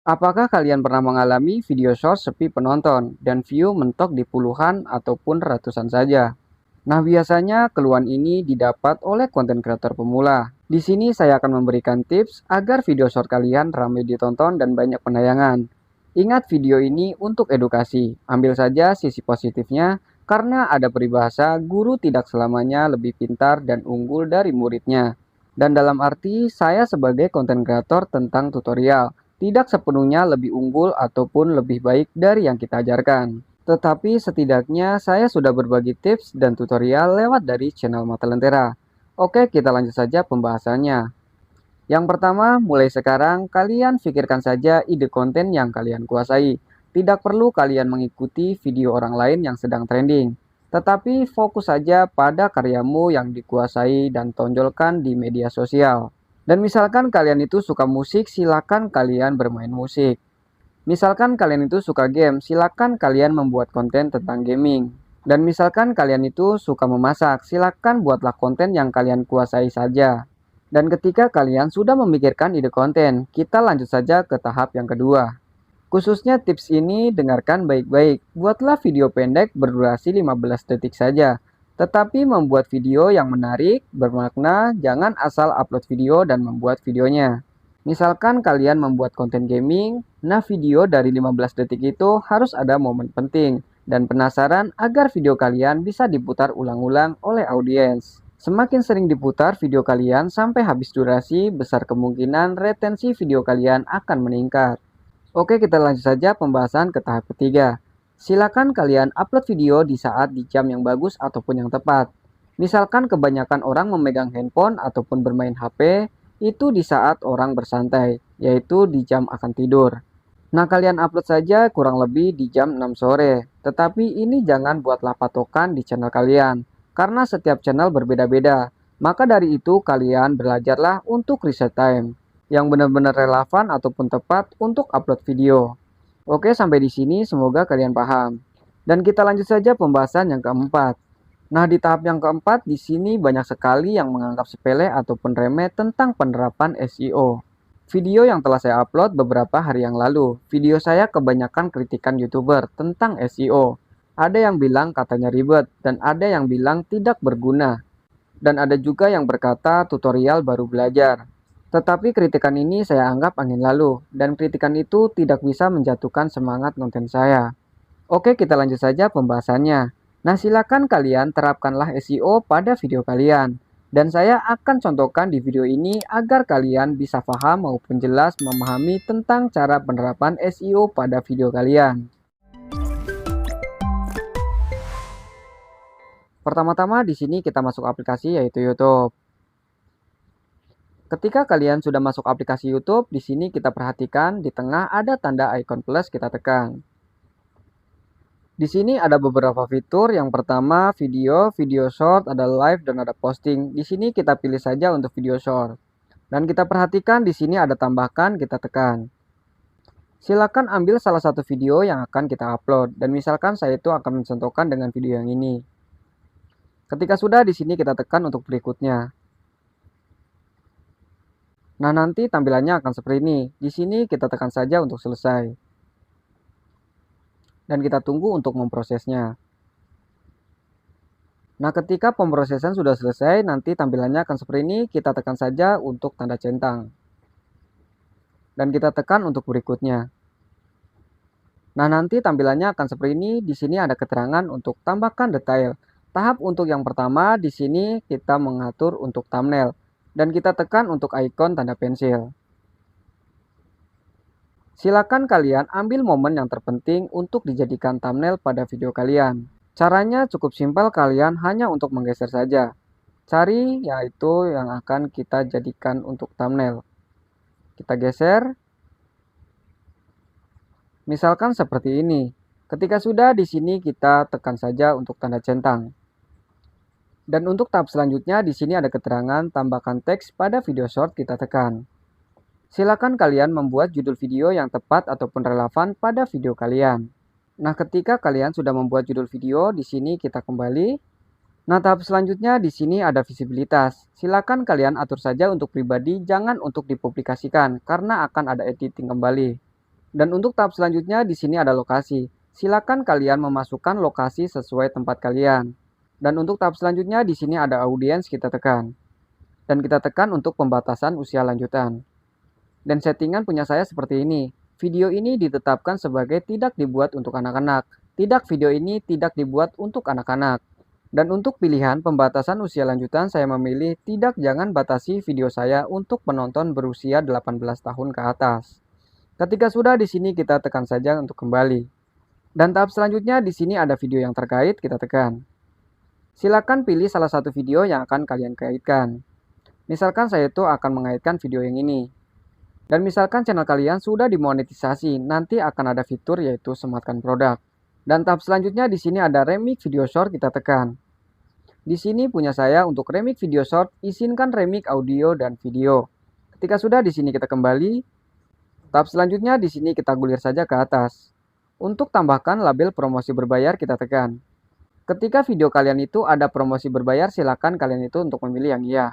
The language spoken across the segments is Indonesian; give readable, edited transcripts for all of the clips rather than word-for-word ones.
Apakah kalian pernah mengalami video short sepi penonton dan view mentok di puluhan ataupun ratusan saja? Nah, biasanya keluhan ini didapat oleh konten kreator pemula. Di sini saya akan memberikan tips agar video short kalian ramai ditonton dan banyak penayangan. Ingat, video ini untuk edukasi. Ambil saja sisi positifnya, karena ada peribahasa guru tidak selamanya lebih pintar dan unggul dari muridnya. Dan dalam arti, saya sebagai konten kreator tentang tutorial, tidak sepenuhnya lebih unggul ataupun lebih baik dari yang kita ajarkan. Tetapi setidaknya saya sudah berbagi tips dan tutorial lewat dari channel Mata Lentera. Oke, kita lanjut saja pembahasannya. Yang pertama, mulai sekarang kalian pikirkan saja ide konten yang kalian kuasai. Tidak perlu kalian mengikuti video orang lain yang sedang trending, tetapi fokus saja pada karyamu yang dikuasai dan tonjolkan di media sosial. Dan misalkan kalian itu suka musik, silakan kalian bermain musik. Misalkan kalian itu suka game, silakan kalian membuat konten tentang gaming. Dan misalkan kalian itu suka memasak, silakan buatlah konten yang kalian kuasai saja. Dan ketika kalian sudah memikirkan ide konten, kita lanjut saja ke tahap yang kedua. Khususnya tips ini dengarkan baik-baik. Buatlah video pendek berdurasi 15 detik saja. Tetapi membuat video yang menarik, bermakna, jangan asal upload video dan membuat videonya. Misalkan kalian membuat konten gaming, nah video dari 15 detik itu harus ada momen penting dan penasaran agar video kalian bisa diputar ulang-ulang oleh audiens. Semakin sering diputar video kalian sampai habis durasi, besar kemungkinan retensi video kalian akan meningkat. Oke, kita lanjut saja pembahasan ke tahap ketiga. Silakan kalian upload video di saat di jam yang bagus ataupun yang tepat. Misalkan kebanyakan orang memegang handphone ataupun bermain HP, itu di saat orang bersantai, yaitu di jam akan tidur. Nah, kalian upload saja kurang lebih di jam 6 sore. Tetapi ini jangan buatlah patokan di channel kalian, karena setiap channel berbeda-beda. Maka dari itu kalian belajarlah untuk reset time yang benar-benar relevan ataupun tepat untuk upload video. Oke, sampai di sini semoga kalian paham. Dan kita lanjut saja pembahasan yang keempat. Nah, di tahap yang keempat, di sini banyak sekali yang menganggap sepele ataupun remeh tentang penerapan SEO. Video yang telah saya upload beberapa hari yang lalu, video saya kebanyakan kritikan YouTuber tentang SEO. Ada yang bilang katanya ribet, dan ada yang bilang tidak berguna. Dan ada juga yang berkata tutorial baru belajar. Tetapi kritikan ini saya anggap angin lalu, dan kritikan itu tidak bisa menjatuhkan semangat konten saya. Oke, kita lanjut saja pembahasannya. Nah, silakan kalian terapkanlah SEO pada video kalian. Dan saya akan contohkan di video ini agar kalian bisa paham maupun jelas memahami tentang cara penerapan SEO pada video kalian. Pertama-tama di sini kita masuk aplikasi yaitu YouTube. Ketika kalian sudah masuk aplikasi YouTube, di sini kita perhatikan di tengah ada tanda icon plus, kita tekan. Di sini ada beberapa fitur. Yang pertama video, video short, ada live dan ada posting. Di sini kita pilih saja untuk video short. Dan kita perhatikan di sini ada tambahkan, kita tekan. Silakan ambil salah satu video yang akan kita upload. Dan misalkan saya itu akan mencontohkan dengan video yang ini. Ketika sudah, di sini kita tekan untuk berikutnya. Nah, nanti tampilannya akan seperti ini. Di sini kita tekan saja untuk selesai. Dan kita tunggu untuk memprosesnya. Nah, ketika pemrosesan sudah selesai, nanti tampilannya akan seperti ini. Kita tekan saja untuk tanda centang. Dan kita tekan untuk berikutnya. Nah, nanti tampilannya akan seperti ini. Di sini ada keterangan untuk tambahkan detail. Tahap untuk yang pertama, di sini kita mengatur untuk thumbnail. Dan kita tekan untuk ikon tanda pensil. Silakan kalian ambil momen yang terpenting untuk dijadikan thumbnail pada video kalian. Caranya cukup simpel, kalian hanya untuk menggeser saja. Cari yaitu yang akan kita jadikan untuk thumbnail. Kita geser. Misalkan seperti ini. Ketika sudah, di sini kita tekan saja untuk tanda centang. Dan untuk tahap selanjutnya, di sini ada keterangan tambahkan teks pada video short, kita tekan. Silakan kalian membuat judul video yang tepat ataupun relevan pada video kalian. Nah, ketika kalian sudah membuat judul video, di sini kita kembali. Nah, tahap selanjutnya di sini ada visibilitas. Silakan kalian atur saja untuk pribadi, jangan untuk dipublikasikan karena akan ada editing kembali. Dan untuk tahap selanjutnya di sini ada lokasi. Silakan kalian memasukkan lokasi sesuai tempat kalian. Dan untuk tahap selanjutnya di sini ada audiens, kita tekan. Dan kita tekan untuk pembatasan usia lanjutan. Dan settingan punya saya seperti ini. Video ini ditetapkan sebagai tidak dibuat untuk anak-anak. Tidak, video ini tidak dibuat untuk anak-anak. Dan untuk pilihan pembatasan usia lanjutan saya memilih tidak, jangan batasi video saya untuk penonton berusia 18 tahun ke atas. Ketika sudah di sini kita tekan saja untuk kembali. Dan tahap selanjutnya di sini ada video yang terkait, kita tekan. Silakan pilih salah satu video yang akan kalian kaitkan. Misalkan saya itu akan mengaitkan video yang ini. Dan misalkan channel kalian sudah dimonetisasi, nanti akan ada fitur yaitu sematkan produk. Dan tahap selanjutnya di sini ada remix video short, kita tekan. Di sini punya saya untuk remix video short, izinkan remix audio dan video. Ketika sudah di sini kita kembali. Tahap selanjutnya di sini kita gulir saja ke atas. Untuk tambahkan label promosi berbayar, kita tekan. Ketika video kalian itu ada promosi berbayar, silakan kalian itu untuk memilih yang iya.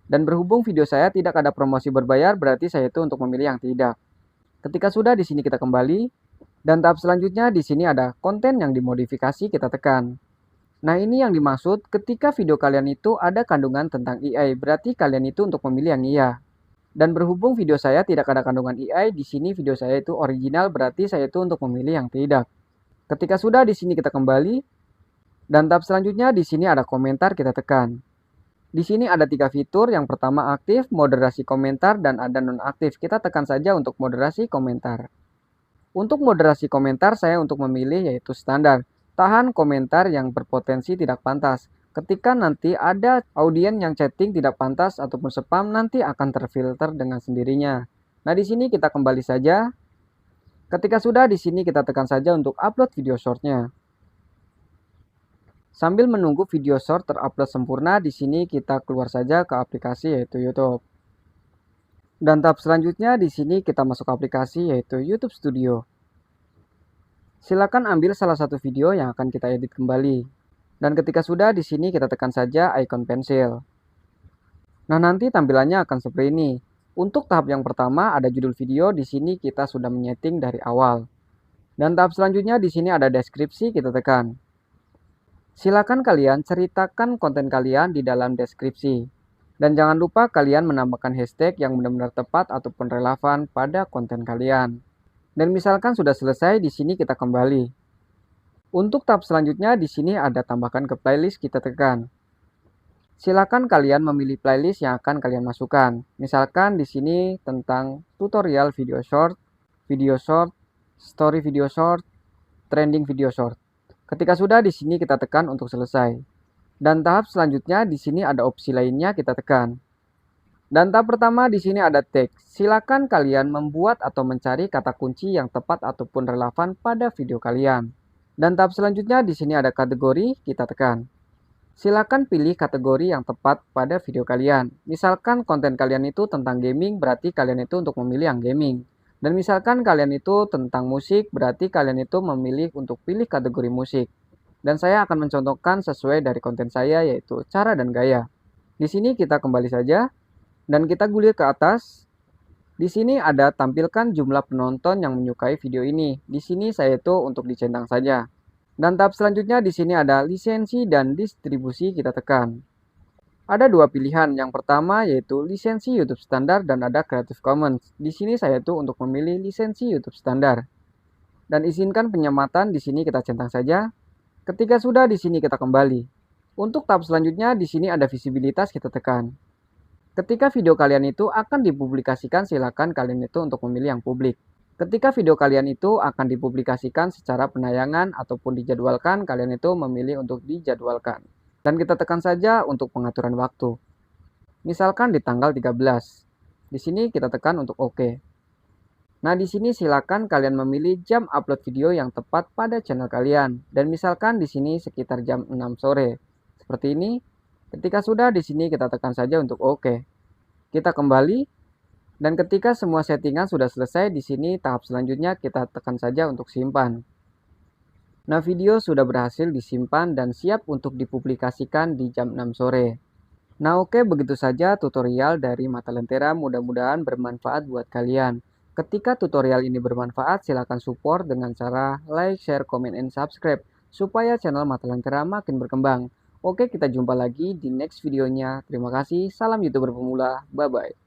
Dan berhubung video saya tidak ada promosi berbayar, berarti saya itu untuk memilih yang tidak. Ketika sudah di sini kita kembali. Dan tahap selanjutnya di sini ada konten yang dimodifikasi, kita tekan. Nah, ini yang dimaksud ketika video kalian itu ada kandungan tentang AI, berarti kalian itu untuk memilih yang iya. Dan berhubung video saya tidak ada kandungan AI, di sini video saya itu original, berarti saya itu untuk memilih yang tidak. Ketika sudah di sini kita kembali. Dan tahap selanjutnya di sini ada komentar, kita tekan. Di sini ada 3 fitur, yang pertama aktif, moderasi komentar, dan ada nonaktif. Kita tekan saja untuk moderasi komentar. Untuk moderasi komentar saya untuk memilih yaitu standar. Tahan komentar yang berpotensi tidak pantas. Ketika nanti ada audien yang chatting tidak pantas ataupun spam, nanti akan terfilter dengan sendirinya. Nah, di sini kita kembali saja. Ketika sudah di sini kita tekan saja untuk upload video shortnya. Sambil menunggu video short terupload sempurna, di sini kita keluar saja ke aplikasi yaitu YouTube. Dan tahap selanjutnya di sini kita masuk aplikasi yaitu YouTube Studio. Silakan ambil salah satu video yang akan kita edit kembali. Dan ketika sudah di sini kita tekan saja icon pensil. Nah, nanti tampilannya akan seperti ini. Untuk tahap yang pertama ada judul video, di sini kita sudah menyeting dari awal. Dan tahap selanjutnya di sini ada deskripsi, kita tekan. Silakan kalian ceritakan konten kalian di dalam deskripsi. Dan jangan lupa kalian menambahkan hashtag yang benar-benar tepat ataupun relevan pada konten kalian. Dan misalkan sudah selesai, di sini kita kembali. Untuk tahap selanjutnya di sini ada tambahkan ke playlist, kita tekan. Silakan kalian memilih playlist yang akan kalian masukkan. Misalkan di sini tentang tutorial video short, story video short, trending video short. Ketika sudah di sini kita tekan untuk selesai. Dan tahap selanjutnya di sini ada opsi lainnya, kita tekan. Dan tahap pertama di sini ada teks. Silakan kalian membuat atau mencari kata kunci yang tepat ataupun relevan pada video kalian. Dan tahap selanjutnya di sini ada kategori, kita tekan. Silakan pilih kategori yang tepat pada video kalian. Misalkan konten kalian itu tentang gaming, berarti kalian itu untuk memilih yang gaming. Dan misalkan kalian itu tentang musik, berarti kalian itu memilih untuk pilih kategori musik. Dan saya akan mencontohkan sesuai dari konten saya yaitu cara dan gaya. Di sini kita kembali saja dan kita gulir ke atas. Di sini ada tampilkan jumlah penonton yang menyukai video ini. Di sini saya itu untuk dicentang saja. Dan tahap selanjutnya di sini ada lisensi dan distribusi, kita tekan. Ada 2 pilihan. Yang pertama yaitu lisensi YouTube standar dan ada Creative Commons. Di sini saya itu untuk memilih lisensi YouTube standar. Dan izinkan penyematan, di sini kita centang saja. Ketika sudah di sini kita kembali. Untuk tahap selanjutnya di sini ada visibilitas, kita tekan. Ketika video kalian itu akan dipublikasikan, silakan kalian itu untuk memilih yang publik. Ketika video kalian itu akan dipublikasikan secara penayangan ataupun dijadwalkan, kalian itu memilih untuk dijadwalkan. Dan kita tekan saja untuk pengaturan waktu. Misalkan di tanggal 13. Di sini kita tekan untuk OK. Nah, di sini silakan kalian memilih jam upload video yang tepat pada channel kalian. Dan misalkan di sini sekitar jam 6 sore. Seperti ini. Ketika sudah di sini kita tekan saja untuk OK. Kita kembali. Dan ketika semua settingan sudah selesai, di sini tahap selanjutnya kita tekan saja untuk simpan. Nah, video sudah berhasil disimpan dan siap untuk dipublikasikan di jam 6 sore. Nah, oke, begitu saja tutorial dari Mata Lentera, mudah-mudahan bermanfaat buat kalian. Ketika tutorial ini bermanfaat, silakan support dengan cara like, share, comment, and subscribe supaya channel Mata Lentera makin berkembang. Oke, kita jumpa lagi di next videonya. Terima kasih, salam YouTuber pemula, bye-bye.